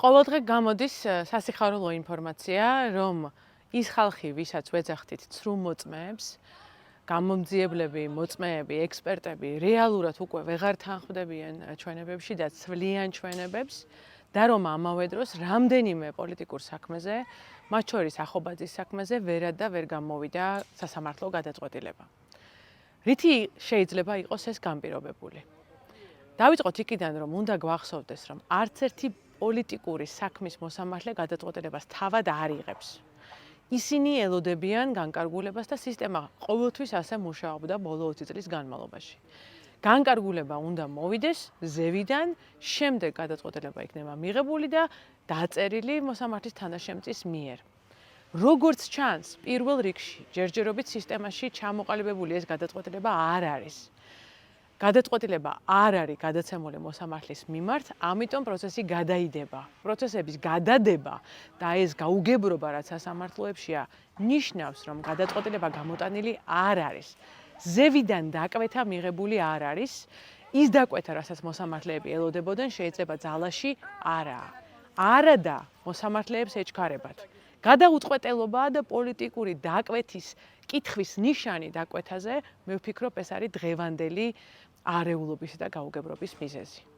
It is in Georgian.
ყოველდღე გამოდის სასიხარულო ინფორმაცია, რომ ის ხალხი, ვისაც ვეძახდით ცრუ მოწმეებს, გამომძიებლები, მოწმეები, ექსპერტები რეალურად უკვე ვეღარ თანხმდებიან ჩვენებებში და ცვლიან ჩვენებებს და რომ ამავე დროს რამდენიმე პოლიტიკურ საქმეზე, მათ შორის ახობაძის საქმეზე ვერად და ვერ გამოვიდა სასამართლო გადაწყვეტილება. რითი შეიძლება იყოს ეს განპირობებული? დავიწყოთ იქიდან, რომ უნდა გვახსოვდეს, რომ არც ერთი პოლიტიკური საქმის მოსამართლე გადაწყვეტილებას თავად არ იღებს. ისინი ელოდებიან განკარგულებას და სისტემა ყოველთვის ასე მუშაობდა ბოლო 20 წლის განმავლობაში. განკარგულება უნდა მოვიდეს ზევიდან, შემდეგ გადაწყვეტილება იქნება მიღებული და დაწერილი მოსამართლის თანაშემწის მიერ. როგორც ჩანს, პირველ რიგში ჯერჯერობით სისტემაში ჩამოყალიბებული ეს გადაწყვეტილება არ არის. გადაწყვეტილება არ არის გადაცემული მოსამართლის მიმართ, ამიტომ პროცესი გადაიდება. პროცესების გადადება და ეს გაუგებრობა, რაც სასამართლოებშია, ნიშნავს, რომ გადაწყვეტილება გამოტანილი არ არის. ზევიდან დაკვეთა მიღებული არ არის. ის დაკვეთა, რასაც მოსამართლეები ელოდებოდნენ, შეიძლება ძალაში არაა. არადა მოსამართლეებს ეჩქარებათ. გადაუწყვეტელობაა და პოლიტიკური დაკვეთის კითხვის ნიშანი დაკვეთაზე, მე ვფიქრობ, ეს არის დღევანდელი არეულობისა და გაუგებრობის მიზეზი.